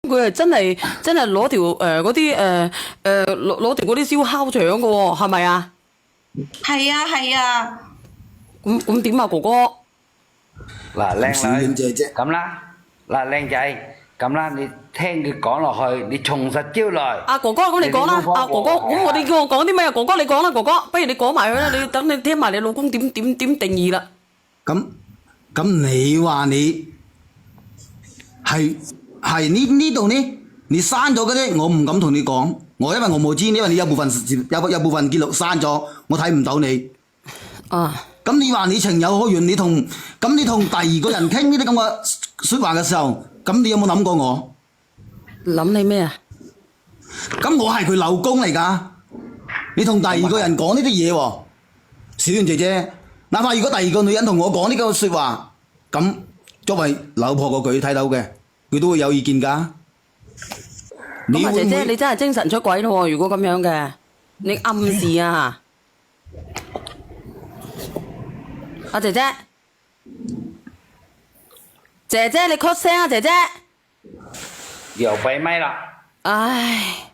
佢係真係攞條嗰啲攞條嗰啲燒烤腸嘅喎，係咪啊？係啊係啊。咁點啊，哥哥？嗱，靚小婉姐姐女咁啦，嗱，靚仔咁啦，你聽佢講落去，你從實招來。阿哥哥，咁你講啦，阿哥哥，咁我哋叫我講啲咩啊？哥哥你講啦，哥哥，不如你講埋佢啦，你等你聽埋你老公點定義啦。咁你話你係呢度呢？你刪咗嗰啲，我唔敢同你講，因為我冇知，因為你有部分記錄刪咗，我睇唔到你。啊。咁你話你情有可原，你同第二個人傾呢啲咁嘅説話嘅時候，咁你有冇諗過我？諗你咩啊？咁我係佢老公嚟㗎，你同第二個人講呢啲嘢喎，小圓姐姐，哪怕如果第二個女人同我講呢個説話，咁作為老婆個佢睇到嘅，佢都會有意見㗎。咁啊，姐姐你真係精神出軌咯喎！如果咁樣嘅，你暗示啊？阿姐姐，姐姐你 cut 聲啊，姐姐。又閉咪啦。唉。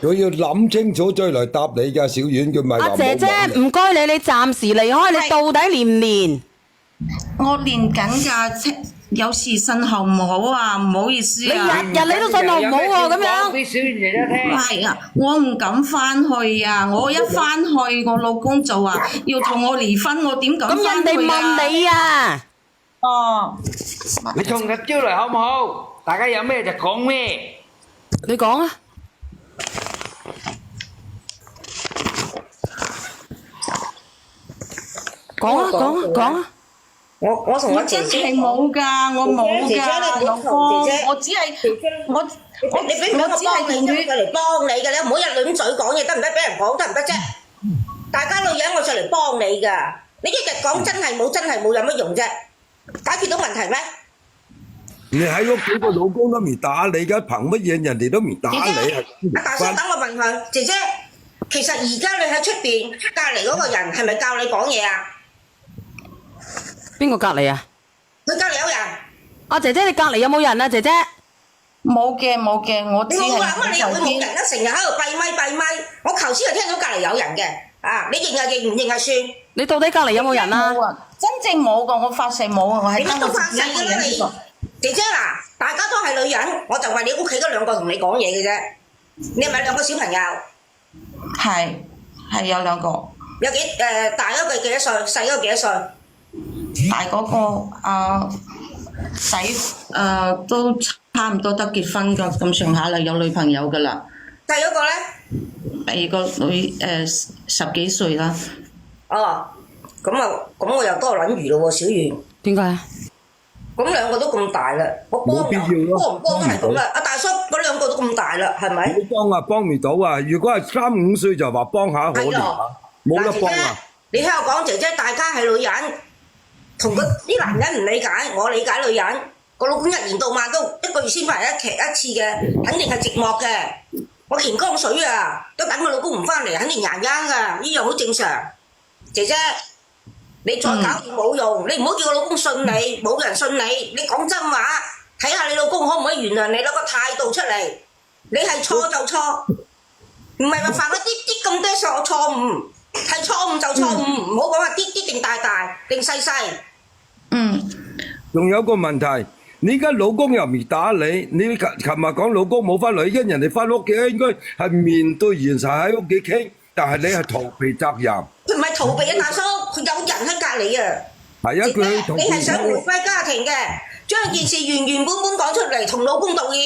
佢要諗清楚再嚟答你㗎，小婉佢咪話冇阿姐姐唔該你暫時離開，你到底練唔練？我練緊㗎，有時信號唔好啊，唔好意思啊。你日日你都信號唔好喎，咁樣。俾小婉姐姐聽。係啊，我唔敢翻去啊！我一翻去，我老公就話要同我離婚，我點敢翻去啊？咁人哋問你啊。哦。你從實招來好唔好？大家有咩就講咩。你講啊。講啊！我同我姐姐係冇㗎，我冇㗎，姐姐你老唔好同公，姐姐，我只係我你俾唔俾我幫你啫？我嚟幫你嘅，你唔好一輪嘴講嘢得唔得？俾人講得唔得啫？大家女人我上嚟幫你㗎，你一日講真係冇有乜用啫？解決到問題咩？你喺屋企個老公都未打你㗎，憑乜嘢人哋都未打你係？阿大叔，等我問佢，姐姐，其實而家你喺出邊隔離嗰個人係咪教你講嘢啊？邊個隔離啊？佢隔離有人。阿姐姐你隔離有冇人啊？姐姐。冇嘅，我只係。你冇話乜你又會冇人啦？成日喺度閉咪，我頭先就聽到隔離有人嘅，啊，你認係認，唔認係算。你到底隔離有冇人啊？真正冇㗎，我發誓冇啊，我係。你乜都發誓㗎啦你，姐姐嗱，大家都係女人，我就為你屋企嗰兩個同你講嘢嘅啫。你係咪兩個小朋友？係有兩個。有大嗰個幾多歲？細嗰個幾多歲？大嗰個仔都差唔多得結婚㗎，咁上下啦，有女朋友㗎啦。細嗰個咧？第二個女10幾歲啦。哦，咁我又多撚餘咯喎，小圓。點解啊？咁兩個都咁大啦，我幫唔幫都係咁啦。阿大叔嗰兩個都咁大啦，係咪？幫唔到啊！如果係3、5歲就話幫下可憐啊，冇得幫啊！你聽我講，姐姐，大家係女人，同啲男人唔理解，我理解女人。個老公一年到晚都1個月先翻嚟一次嘅，肯定係寂寞嘅。我乾江水啊，都等個老公唔翻嚟，肯定捱㗎，呢樣好正常。姐姐，你再搞掂冇用，你唔好叫個老公信你，冇人信你。你講真話，睇下你老公可唔可以原諒你，攞個態度出嚟。你係錯就錯，唔係話犯咗啲咁多錯誤，係錯誤就錯誤，唔好講話啲定大定細。仲有個問題，你而家老公又未打你，你琴日講老公冇翻嚟，因人哋翻屋企應該係面對現實喺屋企傾，但係你係逃避責任。佢唔係逃避啊，大叔，佢有人喺隔離啊。係啊，你係想回歸家庭嘅，將件事原本講出嚟，同老公道歉。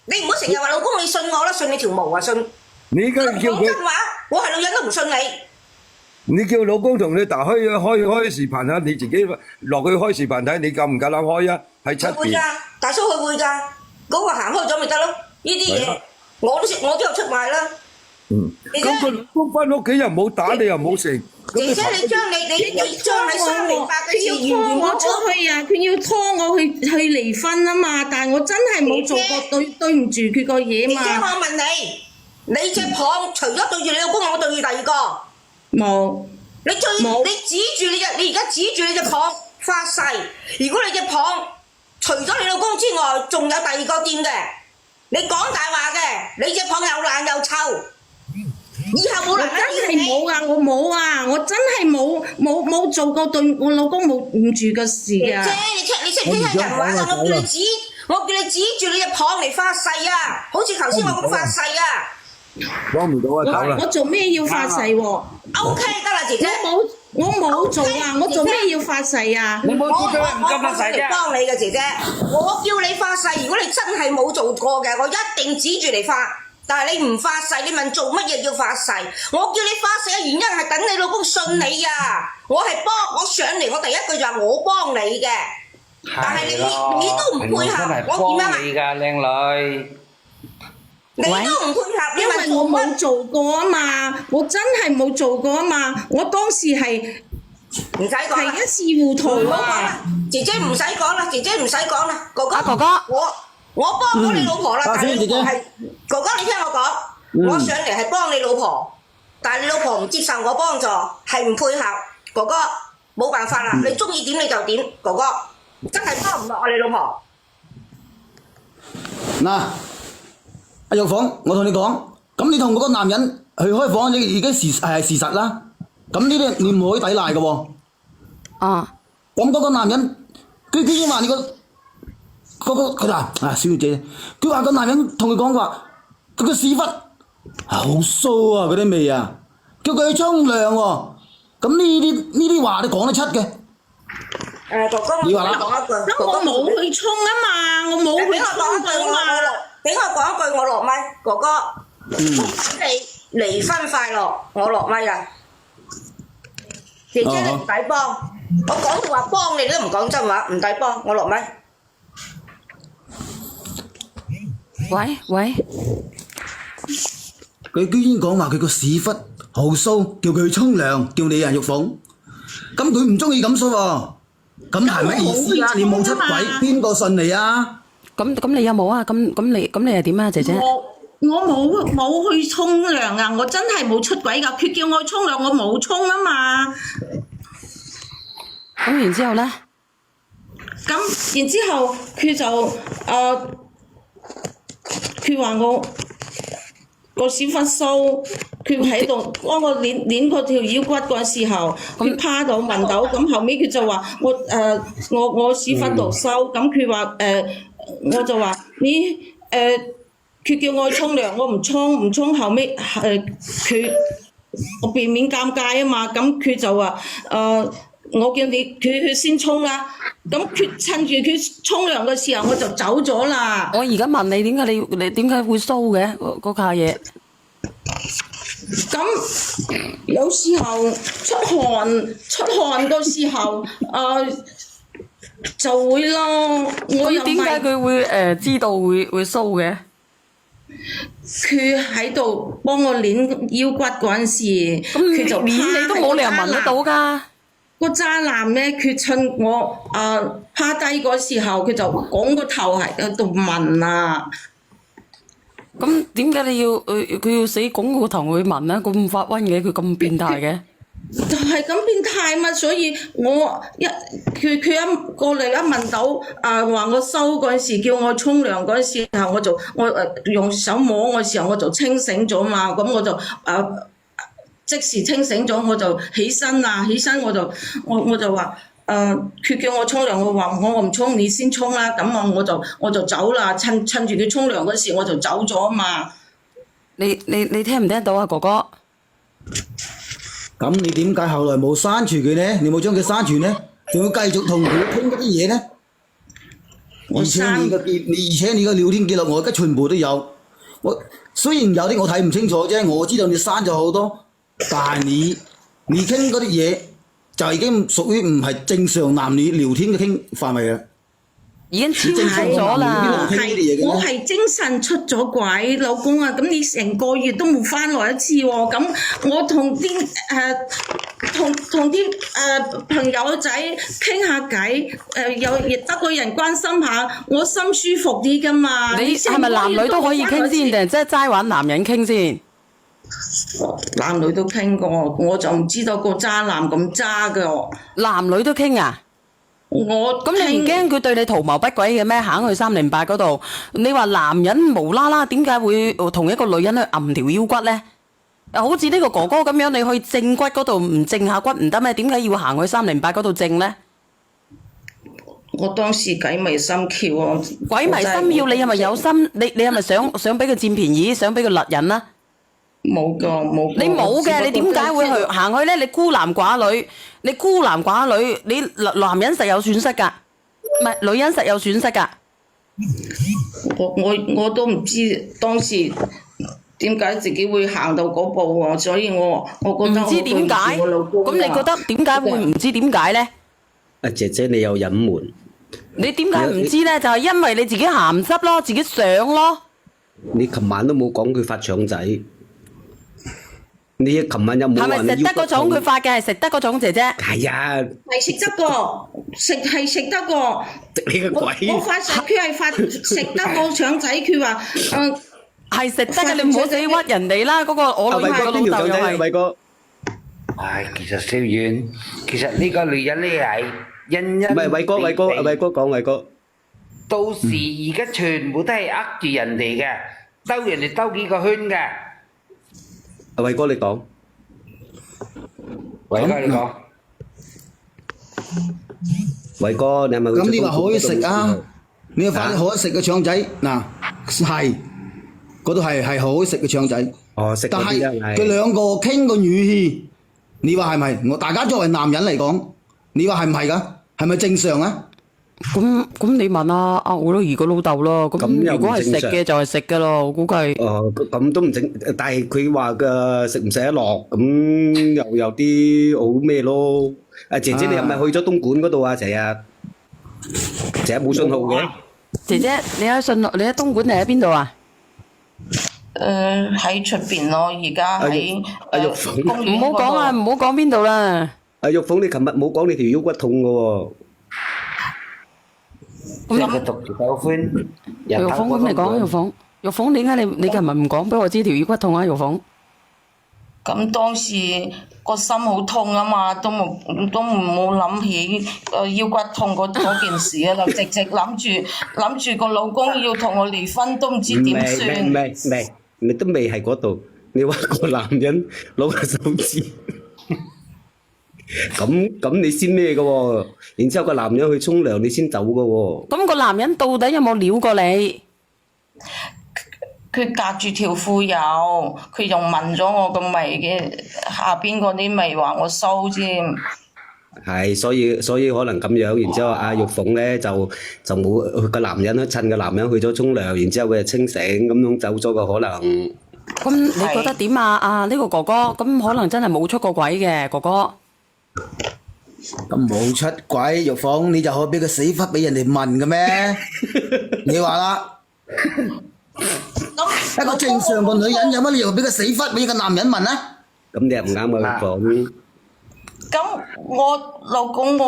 你唔好成日話老公你信我啦，信你條毛啊信。你而家叫佢講真話，我係女人都唔信你。你叫老公同你開視頻啊，你自己落去開視頻睇，你夠唔夠膽開啊？喺出邊。佢會㗎，大叔佢會㗎，嗰個行開咗咪得咯？呢啲嘢我都有出賣啦。咁佢老公翻屋企又冇打你又冇食。姐姐你將你雙明白嘅事要拖我出去啊！佢要拖我去離婚啊嘛！但係我真係冇做過對唔住佢個嘢嘛。姐姐我問你隻蚌除咗對住你老公，有冇對住第二個？冇。你指住你而家指住你隻蚌發誓，如果你隻蚌除咗你老公之外，仲有第二個掂嘅，你講大話嘅，你隻蚌又爛又臭，以後冇我男人真係冇啊，我冇啊，我真係冇做過對我老公冇唔住嘅事㗎。姐，你識唔識聽人話啊？我叫你指住你隻蚌嚟發誓啊！好似頭先我咁發誓啊！講唔到啊，走啦我！做咩要發誓喎！O K 得啦，姐姐。我冇做啊！我做咩要發誓啊？你冇我知道唔敢發誓嚟啫。幫你嘅姐姐，我叫你發誓，如果你真係冇做過嘅，我一定指住你發。但係你唔發誓，你問做乜嘢要發誓？我叫你發誓嘅原因係等你老公信你啊！我上嚟，我第一句就話我幫你嘅，但係你都唔配合，我點樣啊？你㗎，靚女。你都唔配合，你因為我冇做過啊嘛，我真係冇做過啊嘛，我當時係唔使講啦，一時糊塗啊！姐姐唔使講啦，姐姐唔使講啦，哥哥，哥哥我幫咗你老婆啦，但係姐姐係哥哥，你聽我講，我上嚟係幫你老婆，但係你老婆唔接受我幫助，係唔配合，哥哥冇辦法啦，你中意點你就點，哥哥真係幫唔落我你老婆。嗱，阿玉鳳，我同你講，咁你同嗰個男人去開房，你已經係事實啦。咁呢啲你唔可以抵賴嘅喎。啊，咁嗰個男人，佢已經話你佢話啊，小姐，佢話個男人同佢講話，佢個屎忽好騷啊，嗰啲味啊，叫佢去沖涼喎。咁呢啲話你講得出嘅？哥哥，我你話啦講一句，咁我冇去沖啊嘛，我冇去沖到嘛。俾我講一句，我落咪，哥哥，你離婚快樂，我落咪啦。姐姐你唔抵幫，我講到話幫你，你都唔講真話，唔抵幫，我落咪。喂，佢居然講話佢個屎忽好騷，叫佢去沖涼，叫你啊玉鳳。咁佢唔中意咁衰喎，咁係咪意思啊？你冇出軌，邊個信你啊？咁你有冇啊？咁你係點啊，姐姐？我冇去沖涼啊！我真係冇出軌㗎，佢叫我去沖涼，我冇沖啊嘛。咁然之後咧？咁然之後佢就佢話我個屎忽騷，佢喺度幫我捏嗰條腰骨嗰時候，佢趴到聞到，咁後尾佢就話我屎忽度騷，咁佢話我就話你佢叫我去沖涼，我唔沖，後尾佢我避免尷尬啊嘛，咁佢就話我叫佢去先沖啦，咁佢趁住佢沖涼嘅時候我就走咗啦。我而家問你點解你點解會騷嘅嗰架嘢？咁有時候出汗嗰時候就會咯，我又咁點解佢會知道會騷嘅？佢喺度幫我捏腰骨嗰陣時，佢就捏你都冇理由聞得到㗎。個渣男咧，佢趁我趴低嗰時候，佢就拱個頭喺度聞啊！咁點解你要佢要死拱個頭去聞咧？咁發瘟嘅，佢咁變態嘅？就係咁變態嘛，所以佢一過嚟一聞到話我收嗰陣時，叫我沖涼嗰陣時候，我用手摸嘅時候我就清醒咗嘛，咁我就即時清醒咗，我就起身我就話佢叫我沖涼，我話我唔沖，你先沖啦，咁我就走啦，趁住佢沖涼嗰時我就走咗嘛。你聽唔聽得到啊，哥哥？咁你點解後來冇刪除佢呢？你冇將佢刪除呢？仲要繼續同佢傾嗰啲嘢呢？而且你個聊天記錄我而家全部都有。我雖然有啲我睇唔清楚啫，我知道你刪咗好多，但係你傾嗰啲嘢就已經屬於唔係正常男女聊天嘅傾範圍啦。已經超咗啦！我係精神出咗軌，老公啊！咁你成個月都冇翻來一次喎，咁我同啲朋友仔傾下偈，又亦得個人關心下，我心舒服啲噶嘛。你係咪男女都可以傾先，定係即係齋玩男人傾先？男女都傾過，我就唔知道個渣男咁渣噶。男女都傾啊？我咁你唔驚佢對你圖謀不軌嘅咩？行去308嗰度，你話男人無啦啦點解會同一個女人去揞條腰骨咧？好似呢個哥哥咁樣，你去正骨嗰度唔正下骨唔得咩？點解要行去308嗰度正咧？我當時鬼迷心竅啊！鬼迷心竅，你係咪有心？你係咪想俾佢佔便宜，想俾佢勒人啊？冇個冇。你冇嘅，你點解會去行去咧？你孤男寡女，你男人實有損失㗎，唔係女人實有損失㗎。我都唔知當時點解自己會行到嗰步喎，所以我覺得唔知點解。咁你覺得點解會唔知點解咧？啊姐姐你有隱瞞，你點解唔知咧？就係因為你自己鹹濕咯，自己想咯。你琴晚都冇講佢發腸仔，你琴晚有冇話係咪食得嗰種佢發嘅？係食得嗰種姐姐。係啊，係食得個，食得個。食你個鬼！我發佢係發食得個腸仔，佢話係食得嘅，你唔好死屈人哋啦。嗰個我女個老豆又係。偉哥，唉，其實小遠，其實呢個女人呢係因唔係偉哥講偉哥，到時而家全部都係呃住人哋嘅，兜人哋兜幾個圈嘅。偉哥你講，偉哥你講，偉哥你係咪？咁你話可以食啊？你話可以食嘅腸仔嗱係嗰度係可以食嘅腸仔。哦，食但係嗰啲啊，佢兩個傾個語氣，你話係咪？我大家作為男人嚟講，你話係唔係㗎？係咪正常啊？咁你問阿我女兒個老豆咯。咁如果係食嘅就係食嘅咯，我估計。咁都唔整，但係佢話嘅食唔食得落，咁又有啲好咩咯？啊姐姐你係咪去咗東莞嗰度啊？成日冇信號嘅。姐姐，你喺東莞定喺邊度啊？喺出邊咯，而家喺玉鳳公園唔好講啊，唔好講邊度啦。阿玉鳳，你琴日冇講你條腰骨痛嘅喎。即係佢讀住手寬，玉鳳咁你講玉鳳點解你琴日唔講俾我知條腰骨痛啊？玉鳳。咁當時個心好痛啊嘛，都冇諗起腰骨痛嗰件事啊，就直諗住個老公要同我離婚，都唔知點算。未，你都未係嗰度。你話個男人攞個手指，咁你先咩嘅喎？然之後個男人去沖涼，你先走嘅喎。咁個男人到底有冇撩過你？佢隔住條褲有，佢仲聞咗我個味嘅下邊嗰啲味，話我騷添。係，所以可能咁樣，然之後阿玉鳳咧就冇個男人趁個男人去咗沖涼，然之後佢就清醒咁樣走咗個可能。咁你覺得點啊？呢個哥哥咁可能真係冇出過軌嘅哥哥。咁冇出軌，玉鳳你就可以俾個死忽俾人哋問嘅咩？你話啦，一個正常個女人有乜理由俾個死忽俾個男人問啊？咁你又唔啱啊，玉鳳。咁我老公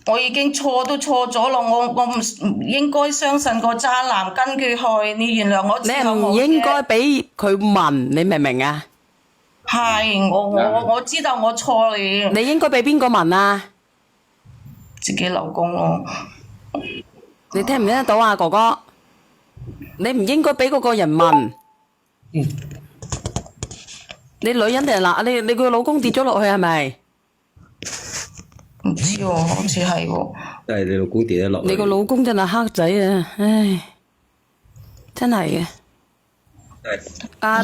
我已經錯都錯咗咯，我唔應該相信個渣男跟佢去，你原諒我。你係唔應該俾佢問，你明唔明啊？係我知道我錯了。你應該俾邊個問啊？自己老公咯。你聽唔聽得到啊，哥哥？你唔應該俾嗰個人問。你女人定係男？你個老公跌咗落去係咪？唔知喎，好似係喎。都係你老公跌咗落去。你個老公真係黑仔啊！唉，真係嘅。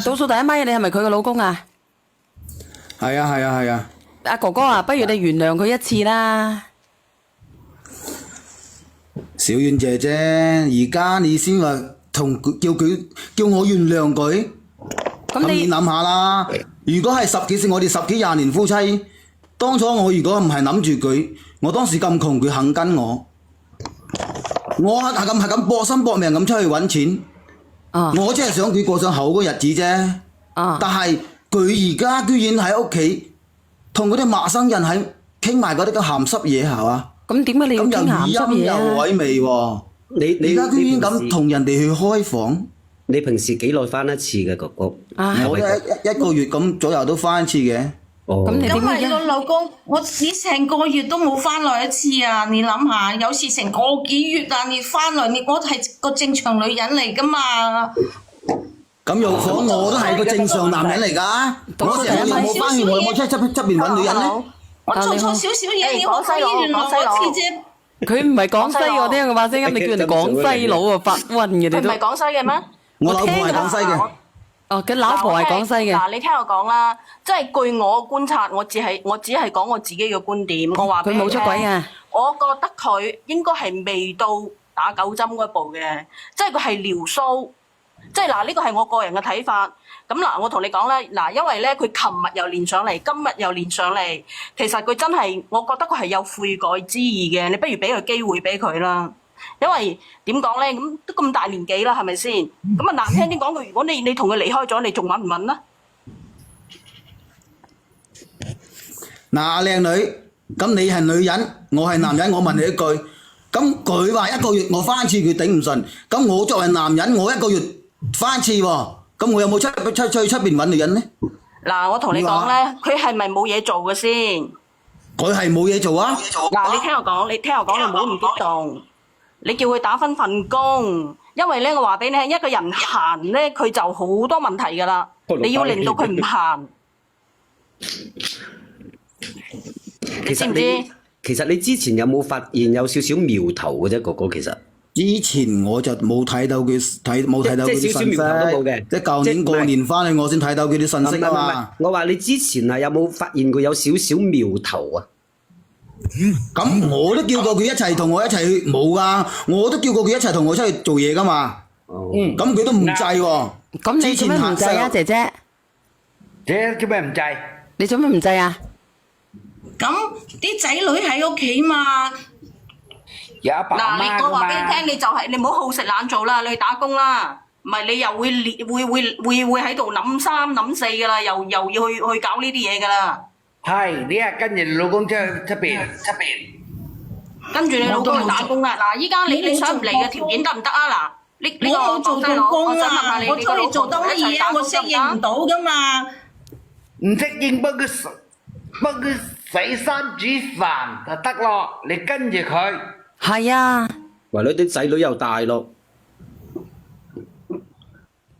倒數第一咪，你係咪佢個老公啊？係啊。阿哥哥啊，不如你原諒佢一次啦。小婉姐姐，而家你先話叫我原諒佢，咁你諗下啦。如果係我哋十幾廿年夫妻，當初我如果唔係諗住佢，我當時咁窮，佢肯跟我係咁搏心搏命咁出去揾錢，我只係想佢過上好嘅日子啫。但係佢而家居然喺屋企同嗰啲陌生人喺傾埋嗰啲咁鹹濕嘢，係嘛？咁點解你要傾鹹濕嘢啊？又曖昧喎！你而家居然咁同人哋去開房？你平時幾耐翻一次嘅哥哥？我一個月咁左右都翻一次嘅。哦，咁你點因為樣個老公，你成個月都冇翻來一次啊！你諗下，有時成個幾月啊，你翻來，我係個正常女人嚟噶嘛？咁又講我都係個正常男人嚟㗎，我成日有冇翻去，我有冇出邊揾女人咧？我做錯少少嘢，你可以原諒我一次啫。佢唔係廣西，我聽佢把聲音，你叫人哋廣西佬啊，發瘟嘅你都佢唔係。廣西嘅咩？我老婆係廣西嘅。哦，佢老婆係廣西嘅。嗱，你聽我講啦，即係據我觀察，我只係講我自己嘅觀點。我話俾你聽佢冇出軌啊！我覺得佢應該係未到打9針嗰一步嘅，即係佢係撩騷。即係嗱，呢個係我個人嘅睇法。咁嗱，我同你講咧，嗱，因為咧佢琴日又連上嚟，今日又連上嚟，其實佢真係，我覺得佢係有悔改之意嘅。你不如俾個機會俾佢啦。因為點講咧，咁都咁大年紀啦，係咪先？咁啊難聽啲講句，如果你同佢離開咗，你仲揾唔揾啦？嗱，靚女，咁你係女人，我係男人，我問你一句，咁佢話一個月我翻一次佢頂唔順，咁我作為男人，我一個月翻一次喎，咁我有冇出邊揾女人呢？嗱，我同你講咧，佢係咪冇嘢做嘅先？佢係冇嘢做啊！嗱，你聽我講，你唔好咁激動。你叫佢打返份工，因為咧，我話俾你聽，一個人閒咧，佢就好多問題噶啦。你要令到佢唔閒，你知唔知？其實你之前有冇發現有少少苗頭嘅啫，哥哥其實。之前我就冇睇到佢冇睇到佢啲信息，即係少少苗頭都冇嘅即係舊年過年翻去我先睇到佢啲信息啊嘛。我話你之前啊，有冇發現佢有少少苗頭啊？咁我都叫過佢一齊同我一齊去，冇噶，我都叫過佢一齊同我出去做嘢噶嘛。咁佢都唔制喎。咁你做咩唔制啊，姐姐？姐做咩唔制？你做咩唔制啊？咁啲仔女喺屋企嘛，有阿爸阿嗱，媽㗎我話俾你嘛。聽，你就係你唔好好食懶做啦，你去打工啦，唔係你又會喺度諗三諗四噶啦，又要去搞呢啲嘢噶啦，係，你係跟住你老公出邊。跟住你老公去打工啦。嗱，依家你想唔嚟嘅條件得唔得啊？嗱，呢我個冇做到工我想問下啊，你，我出去做得乜嘢啊？我適應唔到噶嘛。唔適應幫佢洗衫煮飯就得咯，你跟住佢。係啊，為女啲仔女又大咯，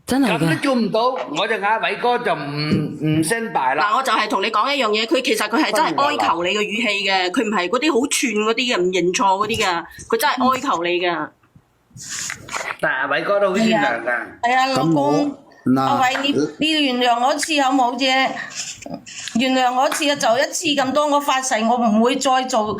真係咁都㗎。做唔到，我就嗌偉哥就唔聲敗啦。嗱，我就係同你講一樣嘢，佢其實佢係真係哀求你嘅語氣嘅，佢唔係嗰啲好串嗰啲嘅，唔認錯嗰啲嘅，佢真係哀求你嘅。但係偉哥都好善良㗎。係啊，老公，嗱阿偉，你原諒我一次好冇啫？原諒我一次啊，就一次咁多，我發誓我唔會再做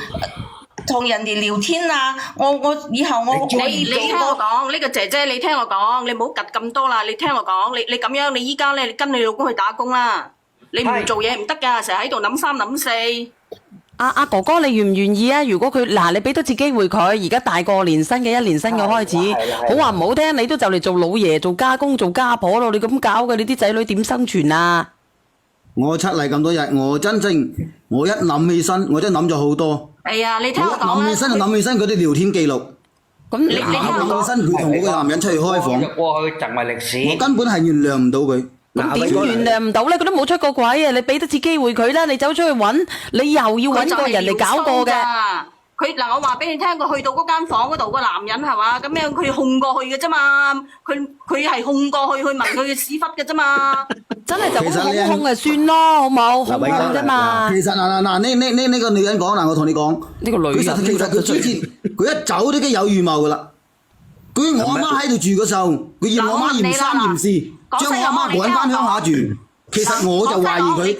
同人哋聊天啊！我以後我可以你聽我講，呢個姐姐你聽我講，你唔好趌咁多啦。你聽我講，你咁樣，你依家咧，你跟你老公去打工啦。你唔做嘢唔得㗎，成日喺度諗三諗四。阿哥哥，你願唔願意啊？如果佢嗱，你俾多次機會佢，而家大過年新嘅一年新嘅開始，好話唔好聽，你都就嚟做老爺、做家公、做家婆咯。你咁搞嘅，你啲仔女點生存啊？我出嚟咁多日，我一諗起身，我真係諗咗好多。係啊，你聽我我講諗起身就啦。諗起身嗰啲聊天記錄，咁你聽我講諗起身佢同嗰個男人出去開房，過去成為歷史。我根本係原諒唔到佢。咁點原諒唔到咧？佢都冇出過軌啊！你俾多次機會佢啦，你走出去揾，你又要揾個人嚟搞過嘅。佢嗱，我話俾你聽，佢去到嗰間房嗰度，個男人係嘛咁樣，佢控過去嘅啫嘛。佢係控過去問佢嘅屎忽嘅啫嘛。真係就其實你咁控就算咯，好冇控控啫嘛。其實嗱，呢個女人講嗱，我同你講，呢個女人其實佢之前佢一走都已經有預謀噶啦。佢我阿媽喺度住嗰時候，佢嫌我媽嫌三嫌四，將我阿媽趕翻鄉下住。其實我就懷疑佢。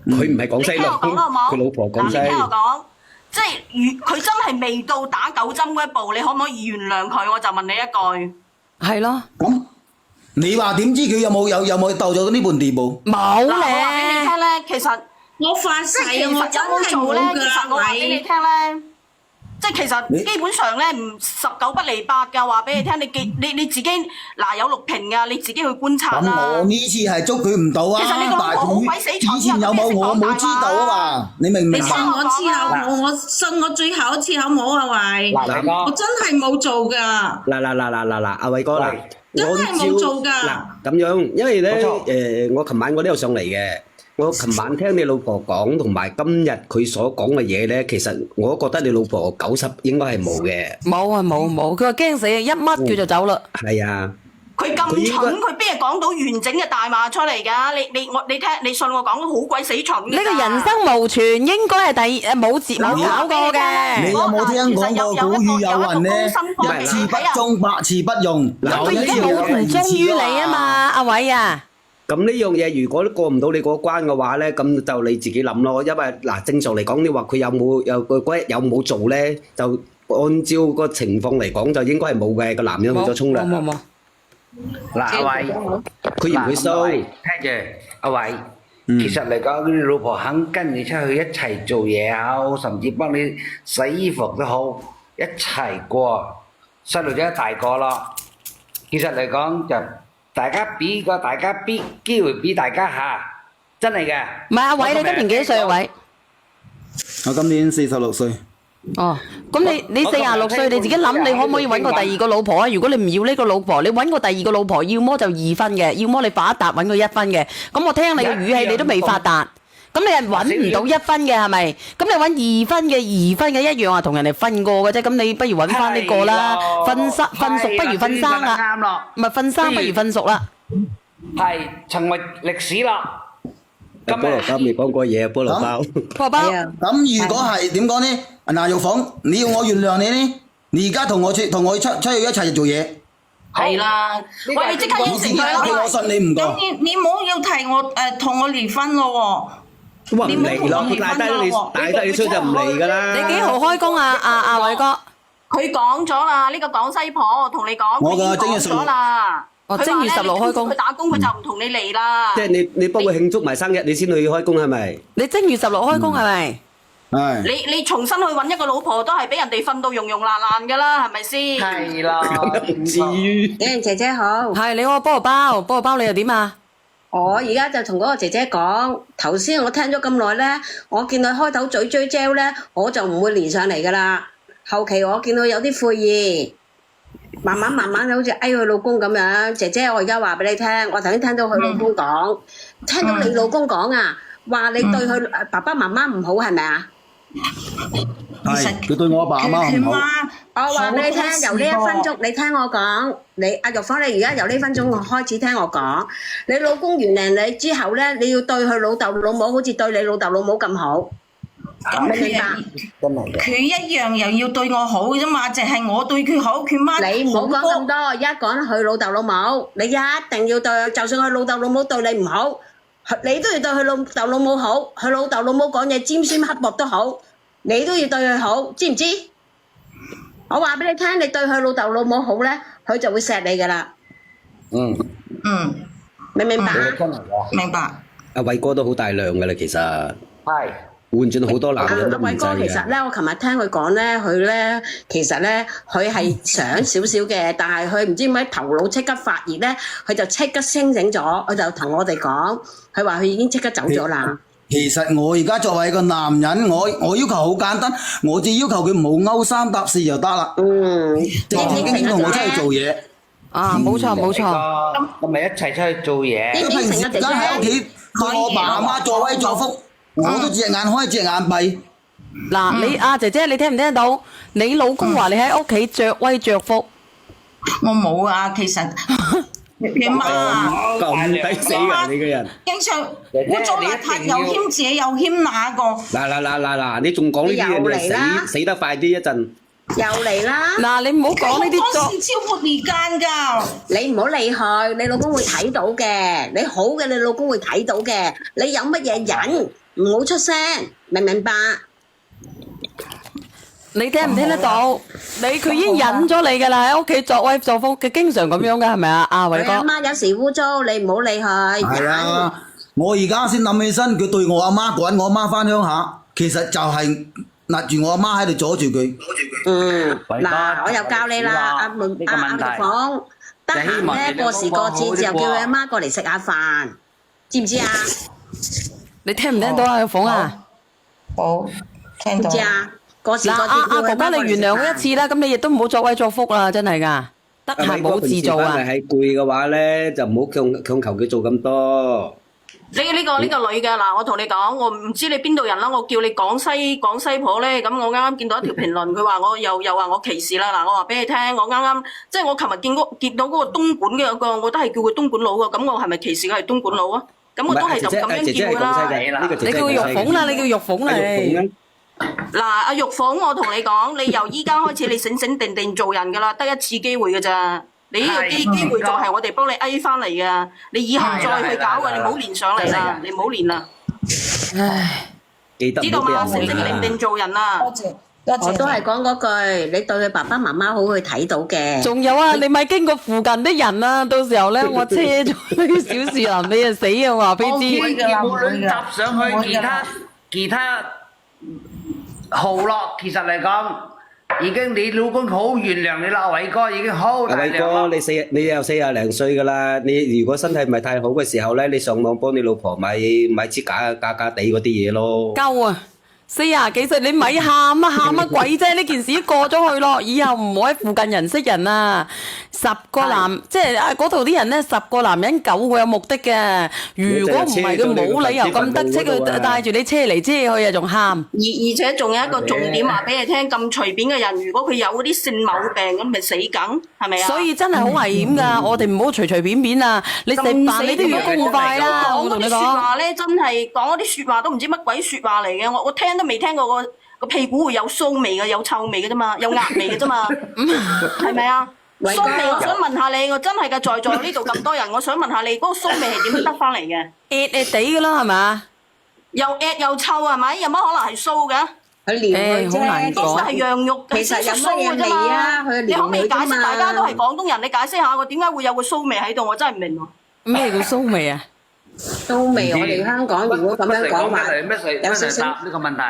佢唔係廣西佬，你聽我講啦好冇？佢老婆廣西。嗱，你聽我講，即係佢真係未到打9針嗰一步，你可唔可以原諒佢？我就問你一句。係咯，咁你話點知佢有冇到咗呢般地步？冇嗱，我話俾你咧。聽咧，其實我發誓即係其啊，我真實有冇係做咧？冇其實我話俾你㗎，聽咧，即係其實基本上咧唔19不離8㗎。話俾你聽，你自己嗱有錄屏㗎，你自己去觀察咁啦我。呢次係捉佢唔到啊！其實你個老婆好鬼死蠢㗎以前有冇我冇知道啊嘛？你明唔明白？你信我次好冇？我信我最後一次好冇啊？喂，嗱，偉哥。我真係冇做㗎。嗱，阿偉哥嗱，真係冇做㗎嗱咁樣，因為咧冇錯我琴晚我都有上嚟嘅，我琴晚聽你老婆講，同埋今日佢所講嘅嘢咧，其實我覺得你老婆90應該係冇嘅。冇啊冇冇，佢話驚死，一乜佢就走啦。係啊，佢咁蠢，佢邊係講到完整嘅大話出嚟㗎？你聽，你信我講，好鬼死蠢㗎。呢個人生無存，應該係冇搞過嘅。你有冇聽講過古語有云咧？一次不忠，百次不用。佢而家冇唔忠於你啊嘛，阿偉啊。咁呢樣嘢如果都過唔到你嗰關嘅話咧，咁就你自己諗咯。因為嗱，正常嚟講，你話佢有嗰日有冇做咧，就按照個情況嚟講，就應該係冇嘅。個男人去咗沖涼。冇。嗱，阿偉，佢嫌佢收。聽住，阿偉，其實嚟講，你老婆肯跟你出去一齊做嘢好，甚至幫你洗衣服都好，一齊過。細路仔大個咯，其實嚟講就大家俾機會俾大家下，真係嘅。唔係阿偉，你今年幾多歲啊？偉？我今年46歲。哦，咁你46歲，你自己諗，你可唔可以揾個第二個老婆啊？如果你唔要呢個老婆，你揾個第二個老婆，要麼就2分嘅，要麼你發達揾個1分嘅。咁我聽你嘅語氣，你都未發達，咁你係揾唔到1分嘅係咪？咁你揾2分嘅一樣啊，同人哋分過嘅啫。咁你不如揾翻呢個啦，分熟不如分生啦，唔係分生不如分熟啦。係成為歷史啦。菠蘿包未講過嘢，菠蘿包。菠蘿包。咁如果係點講呢？嗱，玉鳳，你要我原諒你呢？你而家同我出去一齊做嘢。係啦，喂，你即刻應承佢啦。我信你唔過。咁你唔好要提我同我離婚咯喎。話唔嚟咯，帶得你出就唔嚟㗎啦。你幾號開工啊？阿偉哥。佢講咗啦，呢個廣西婆同你講，佢已經講咗啦。哦，正月16開工。佢打工佢就唔同你嚟啦。即係你幫佢慶祝埋生日，你先去開工係咪？你正月16開工係咪？係。你重新去揾一個老婆都係俾人哋瞓到溶溶爛爛㗎啦，係咪先？係啦，唔至於。姐姐好，係你好，菠蘿包你又點啊？我而家就同嗰個姐姐講，頭先我聽咗咁耐咧，我見佢開頭嘴追焦咧，我就唔會連上嚟㗎啦。後期我見佢有啲悔意，慢慢好似佢老公咁樣。姐姐，我而家話俾你聽，我頭先聽到佢老公講，聽到你老公講啊，話你對佢爸爸媽媽唔好係咪啊？係，佢對我阿爸阿媽唔好。我話俾你聽，由呢一分鐘，你聽我講，阿玉芳，你而家由呢分鐘開始聽我講，你老公原諒你之後咧，你要對佢老豆老母好似對你老豆老母咁好，明唔明白？佢一樣又要對我好啫嘛，淨係我對佢好，佢媽你唔好講咁多，一講佢老豆老母，你一定要對，就算佢老豆老母對你唔好，你都要對佢老豆老母好，佢老豆老母講嘢尖酸刻薄都好，你都要對佢好，知唔知？我話俾你聽，你對佢老豆老母好咧，佢就會錫你噶啦。嗯，明唔明白？明白。阿偉哥都好大量噶啦，其實係換轉好多男人都唔制阿偉哥其實咧，我琴日聽佢講咧，佢咧其實咧，佢係想少少嘅，但係佢唔知點解頭腦即刻發熱咧，佢就即刻清醒咗，佢就同我哋講，佢話佢已經即刻走咗啦。其實我而家作為一個男人，我要求好簡單，我只要求佢唔好勾三搭四就得啦。正正經經同我出去做嘢。啊，冇錯。咁咪一齊出去做嘢。佢平時而家喺屋企對我爸阿媽作威作福，我都隻眼開隻眼閉。嗱，你阿姐姐，你聽唔聽得到？你老公話你喺屋企着威着福，我冇啊，其實佢媽啊，咁抵死㗎你個人。經常污糟邋遢，又謙這又謙那個。嗱，你仲講呢啲嘢，你死得快啲一陣。又嚟啦！嗱，你唔好講呢啲作。當時超過時間㗎。你唔好理佢，你老公會睇到嘅。你好嘅，你老公會睇到嘅。你有乜嘢忍，唔好出聲，明唔明白？你聽唔聽得到？佢已經忍咗你㗎啦，喺屋企作威作福，佢經常咁樣㗎，係咪啊？阿偉哥。佢阿媽有時污糟，你唔好理佢。係啊，我而家先諗起身，佢對我阿媽趕我阿媽翻鄉下，其實就係勒住我阿媽喺度阻住佢。嗱，我又教你啦，阿鳳，得閒咧過時過節就叫佢阿媽過嚟食下飯，知唔知啊？你聽唔聽到啊？阿鳳啊？好，聽到。知啊？過時過節阿哥哥，你原諒佢一次啦，咁你亦都唔好作威作福啦，真係㗎，得閒冇事做啊！係攰嘅話咧，就唔好強求佢做咁多。呢個女嘅嗱，我同你講，我唔知你邊度人啦，我叫你廣西婆咧，咁我啱啱見到一條評論，佢話我又話我歧視啦，嗱，我話俾你聽，我啱啱即係我琴日見到嗰個東莞嘅個，我都係叫佢東莞佬噶，咁我係咪歧視佢係東莞佬啊？咁我都係就咁樣叫佢啦。你叫玉鳳啦，你叫玉鳳嚟。嗱，阿玉鳳，我同你講，你由依家開始，你醒醒定定做人噶啦，得一次機會噶咋。你呢個機會就係我哋幫你翳翻嚟噶，你以後再去搞嘅，你唔好連上嚟啦，你唔好連啦。唉，知道嘛？醒醒定定做人啊！我都係講嗰句，你對佢爸爸媽媽好去睇到嘅。仲有啊，你咪經過附近啲人啊，到時候咧我車咗啲小樹林，你就死啊！話俾你知。無論搭上去其他號咯，其實嚟講。已經你老公好原諒你啦，阿偉哥已經好大量啦。偉哥，你有40零歲噶啦，你如果身體唔係太好嘅時候咧，你上網幫你老婆買支假地嗰啲嘢咯。夠啊！40幾歲你咪喊啊喊乜鬼啫？呢件事過咗去咯，以後唔好喺附近人識人啊！10個男即係嗰度啲人咧，10個男人9個有目的嘅。如果唔係佢冇理由咁得戚，佢帶住你車嚟車去啊，仲喊。而且仲有一個重點話俾你聽，咁隨便嘅人，如果佢有嗰啲性某病咁，咪死梗，係咪啊？所以真係好危險㗎，我哋唔好隨隨便便啊！你食飯你都要公筷啦，我同你講。講嗰啲説話咧，真係講嗰啲説話都唔知乜鬼説話嚟嘅，我聽都未聽過個屁股會有騷味嘅，有臭味嘅啫嘛，有鴨味嘅啫嘛，係咪啊？騷味，我想問下你，我真係嘅，在座呢度咁多人，我想問下你，嗰個騷味係點得翻嚟嘅？地嘅啦，係嘛？又又臭係咪？有乜可能係騷嘅？佢撩佢好難啫，都係羊肉，其實有乜嘢味啊？佢你可唔可以解釋？撩佢啫嘛。大家都係廣東人，你解釋下我點解會有個騷味喺度？我真係唔明喎。咩叫騷味啊？騷味，我哋香港如果咁樣講話，有少少呢個問題。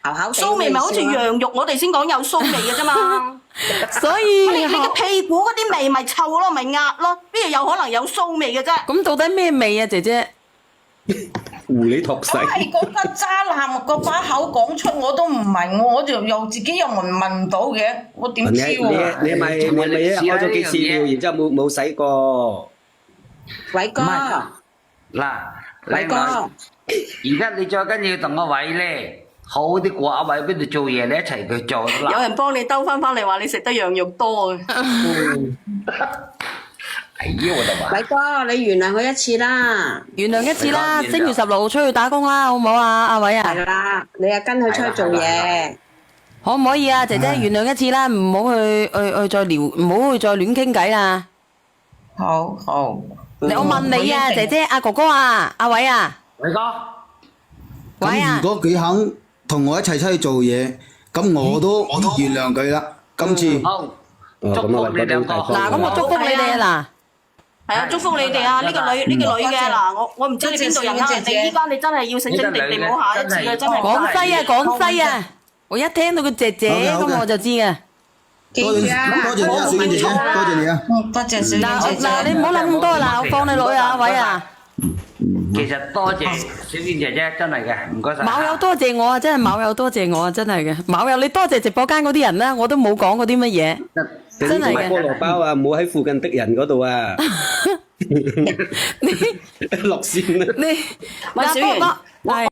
騷味咪好似羊肉，我哋先講有騷味嘅啫嘛。所以你個屁股嗰啲味咪臭咯，咪壓咯，邊度有可能有騷味嘅啫？咁到底咩味啊，姐姐？狐狸托洗。係嗰個渣男個把口講出我都唔明，我就又自己又聞唔到嘅，我點知喎？你咪開咗幾次尿，然之後冇洗過。偉哥，嗱，偉哥，而家你最緊要同阿偉咧，好啲過阿偉邊度做嘢，你一齊去做啦。有人幫你兜翻嚟話你食得羊肉多嘅。哎呀，我就話。偉哥，你原諒佢一次啦。原諒一次啦，正月16號出去打工啦，好唔好啊？阿偉啊，係啦，你啊跟佢出去做嘢，可唔可以啊？姐姐原諒一次啦，唔好去再聊，唔好去再亂傾偈啦。好。我問你啊，姐姐，阿哥哥啊，阿偉啊，偉哥。偉啊咁如果佢肯同我一齊出去做嘢，咁我都原諒佢啦。今次好，祝福你兩個。嗱，咁我祝福你哋啊係啊，祝福你哋啊！呢個女嘅嗱，我唔知你邊度人啊，你依家你真係要醒醒定定，唔好下一次啊！真係。嗱，廣西啊，我一聽到個姐姐咁我就知啊。多謝你啊，小燕姐姐，多謝你啊。多謝小燕姐姐。嗱，你唔好諗咁多啦，我放你落去啊，阿偉啊。其實多謝小燕姐姐，真係嘅，唔該晒。網友多謝我啊，真係網友多謝我啊，真係嘅。網友你多謝直播間嗰啲人啦，我都冇講過啲乜嘢，真係嘅。菠蘿包啊，唔好喺附近的人嗰度啊。你落線啦。你嗱，菠蘿包係。